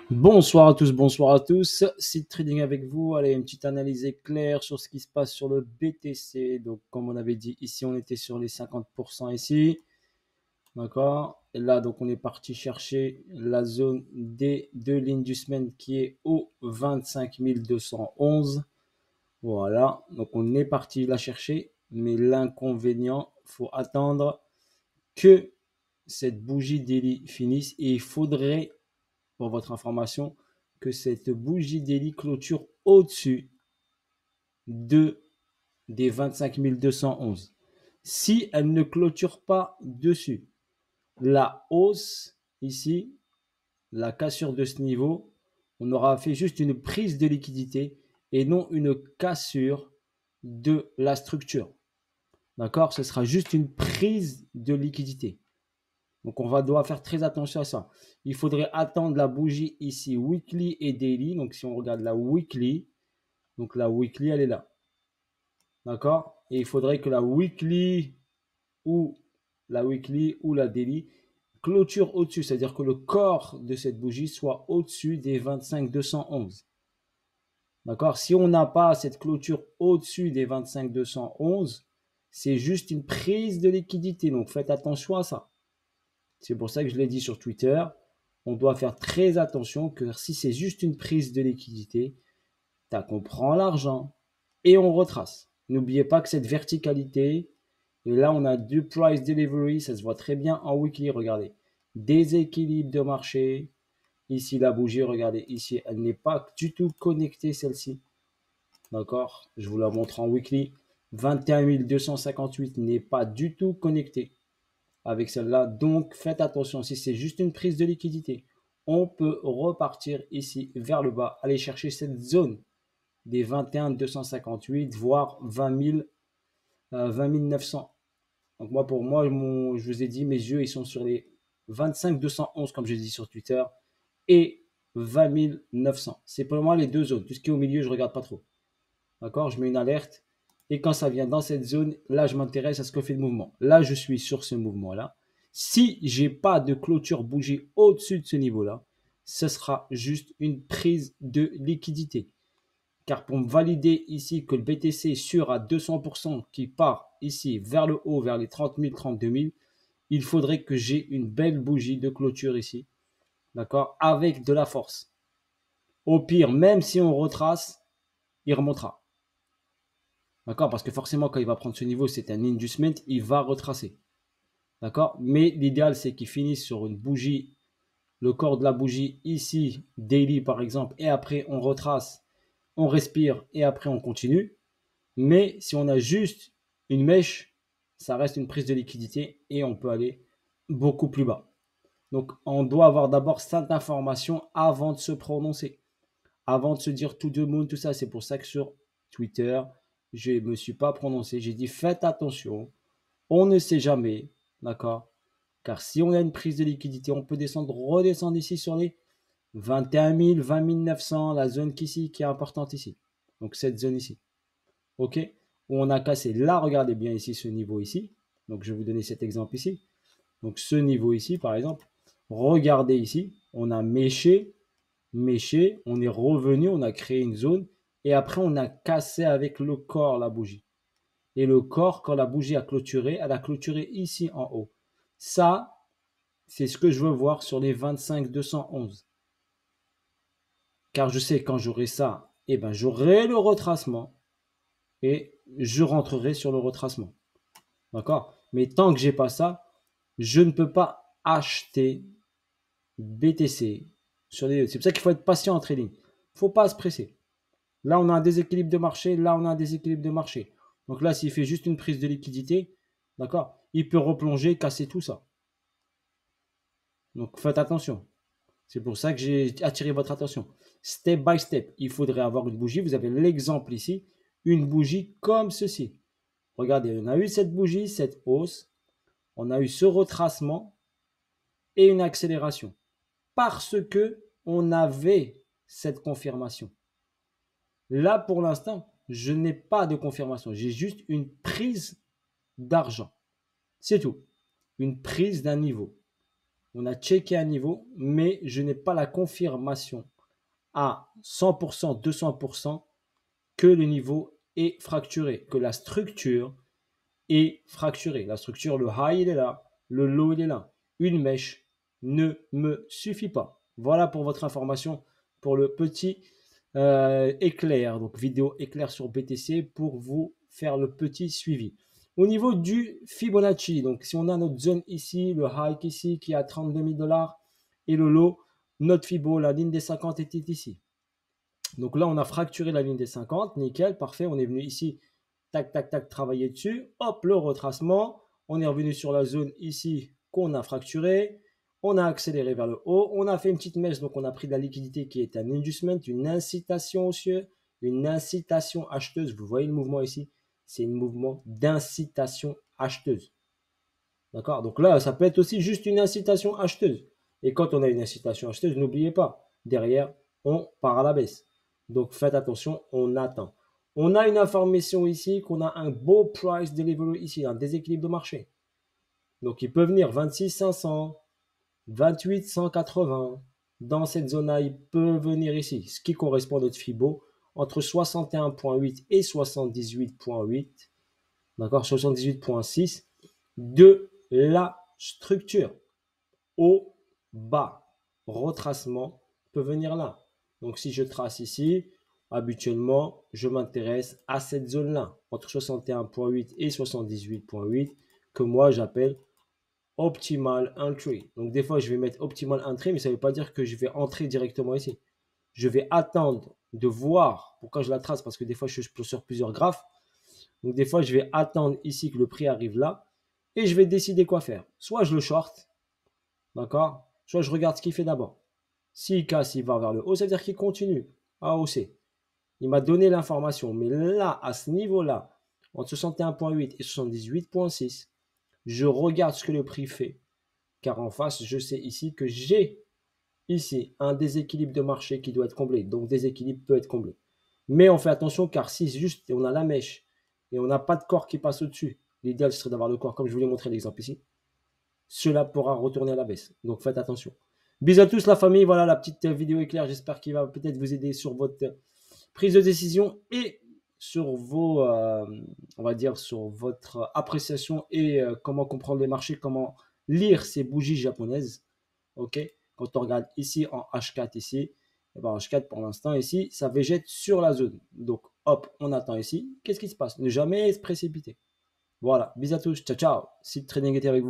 Bonsoir à tous. C'est Trading avec vous. Allez, une petite analyse éclair sur ce qui se passe sur le BTC. Donc, comme on avait dit, ici, on était sur les 50% ici. D'accord? Et là, donc, on est parti chercher la zone des deux lignes du semaine qui est au 25 211. Voilà. Donc, on est parti la chercher. Mais l'inconvénient, faut attendre que cette bougie daily finisse. Et il faudrait, pour votre information, que cette bougie daily clôture au-dessus de des 25 211. Si elle ne clôture pas dessus, la hausse ici, la cassure de ce niveau, on aura fait juste une prise de liquidité et non une cassure de la structure. D'accord? Ce sera juste une prise de liquidité. Donc, doit faire très attention à ça. Il faudrait attendre la bougie ici, weekly et daily. Donc, si on regarde la weekly, donc la weekly, elle est là. D'accord? Et il faudrait que la weekly ou la daily clôture au-dessus. C'est-à-dire que le corps de cette bougie soit au-dessus des 25 211. D'accord? Si on n'a pas cette clôture au-dessus des 25 211, c'est juste une prise de liquidité. Donc, faites attention à ça. C'est pour ça que je l'ai dit sur Twitter. On doit faire très attention que si c'est juste une prise de liquidité, tac, on prend l'argent et on retrace. N'oubliez pas que cette verticalité, et là on a du price delivery, ça se voit très bien en weekly, regardez. Déséquilibre de marché. Ici la bougie, regardez, ici elle n'est pas du tout connectée celle-ci. D'accord? Je vous la montre en weekly. 21 258 n'est pas du tout connecté avec celle-là. Donc, faites attention. Si c'est juste une prise de liquidité, on peut repartir ici vers le bas, aller chercher cette zone des 21 258, voire 20 900. Donc, pour moi, je vous ai dit, mes yeux, ils sont sur les 25 211, comme j'ai dit sur Twitter, et 20 900. C'est pour moi les deux zones. Tout ce qui est au milieu, je ne regarde pas trop. D'accord? Je mets une alerte. Et quand ça vient dans cette zone, là, je m'intéresse à ce que fait le mouvement. Là, je suis sur ce mouvement-là. Si j'ai pas de clôture bougie au-dessus de ce niveau-là, ce sera juste une prise de liquidité. Car pour me valider ici que le BTC est sûr à 200% qui part ici vers le haut, vers les 30 000, 32 000, il faudrait que j'ai une belle bougie de clôture ici. D'accord? Avec de la force. Au pire, même si on retrace, il remontera. D'accord? Parce que forcément, quand il va prendre ce niveau, c'est un inducement, il va retracer. D'accord? Mais l'idéal, c'est qu'il finisse sur une bougie, le corps de la bougie ici, daily par exemple, et après on retrace, on respire et après on continue. Mais si on a juste une mèche, ça reste une prise de liquidité et on peut aller beaucoup plus bas. Donc on doit avoir d'abord cette information avant de se prononcer, avant de se dire tout de moon, tout ça. C'est pour ça que sur Twitter, je ne me suis pas prononcé. J'ai dit faites attention, on ne sait jamais, d'accord? Car si on a une prise de liquidité, on peut descendre, redescendre ici sur les 21 000, 20 900, la zone qui est importante ici. Donc cette zone ici. OK? Où on a cassé. Là, regardez bien ici ce niveau ici. Donc je vais vous donner cet exemple ici. Donc ce niveau ici, par exemple. Regardez ici. On a méché, on est revenu, on a créé une zone. Et après, on a cassé avec le corps la bougie. Et le corps, quand la bougie a clôturé, elle a clôturé ici en haut. Ça, c'est ce que je veux voir sur les 25 211. Car je sais quand j'aurai ça, eh ben, j'aurai le retracement et je rentrerai sur le retracement. D'accord? Mais tant que j'ai pas ça, je ne peux pas acheter BTC sur les. C'est pour ça qu'il faut être patient en trading. Il ne faut pas se presser. Là, on a un déséquilibre de marché. Là, on a un déséquilibre de marché. Donc là, s'il fait juste une prise de liquidité, d'accord, il peut replonger, casser tout ça. Donc faites attention. C'est pour ça que j'ai attiré votre attention. Step by step, il faudrait avoir une bougie. Vous avez l'exemple ici, une bougie comme ceci. Regardez, on a eu cette bougie, cette hausse, on a eu ce retracement et une accélération. Parce que on avait cette confirmation. Là, pour l'instant, je n'ai pas de confirmation. J'ai juste une prise d'argent. C'est tout. Une prise d'un niveau. On a checké un niveau, mais je n'ai pas la confirmation à 100%, 200% que le niveau est fracturé, que la structure est fracturée. La structure, le high, il est là, le low, il est là. Une mèche ne me suffit pas. Voilà pour votre information, pour le petit éclair, donc vidéo éclair sur BTC pour vous faire le petit suivi. Au niveau du Fibonacci, donc si on a notre zone ici, le high ici qui est à 32 000 $ et le low, notre Fibo, la ligne des 50 était ici. Donc là, on a fracturé la ligne des 50, nickel, parfait. On est venu ici, tac, tac, tac, travailler dessus. Hop, le retracement. On est revenu sur la zone ici qu'on a fracturée. On a accéléré vers le haut. On a fait une petite mèche, donc on a pris de la liquidité qui est un inducement, une incitation aux cieux, une incitation acheteuse. Vous voyez le mouvement ici? C'est un mouvement d'incitation acheteuse. D'accord? Donc là, ça peut être aussi juste une incitation acheteuse. Et quand on a une incitation acheteuse, n'oubliez pas, derrière, on part à la baisse. Donc faites attention, on attend. On a une information ici qu'on a un beau price delivery ici, un déséquilibre de marché. Donc il peut venir 26 500, 28 180. Dans cette zone-là, il peut venir ici, ce qui correspond à notre Fibo, entre 61,8 et 78,8. D'accord, 78,6 de la structure. Au bas, retracement peut venir là. Donc si je trace ici, habituellement, je m'intéresse à cette zone-là, entre 61,8 et 78,8, que moi j'appelle optimal entry. Donc des fois, je vais mettre optimal entry, mais ça ne veut pas dire que je vais entrer directement ici. Je vais attendre de voir pourquoi je la trace, parce que des fois, je suis sur plusieurs graphes. Donc des fois, je vais attendre ici que le prix arrive là, et je vais décider quoi faire. Soit je le short, d'accord? Soit je regarde ce qu'il fait d'abord. S'il casse, il va vers le haut, ça veut dire qu'il continue à hausser. Il m'a donné l'information, mais là, à ce niveau-là, entre 61,8 et 78,6, je regarde ce que le prix fait. Car en face, je sais ici que j'ai ici un déséquilibre de marché qui doit être comblé. Donc, déséquilibre peut être comblé. Mais on fait attention car si juste on a la mèche et on n'a pas de corps qui passe au-dessus, l'idéal serait d'avoir le corps comme je vous l'ai montré l'exemple ici. Cela pourra retourner à la baisse. Donc faites attention. Bisous à tous la famille. Voilà la petite vidéo éclair. J'espère qu'il va peut-être vous aider sur votre prise de décision et sur vos, on va dire, sur votre appréciation et comment comprendre les marchés, comment lire ces bougies japonaises. Ok. Quand on regarde ici en H4 ici, et ben H4 pour l'instant ici, ça végète sur la zone. Donc hop, on attend ici. Qu'est-ce qui se passe? Ne jamais se précipiter. Voilà. Bisous à tous. Ciao ciao. Si le trading était avec vous.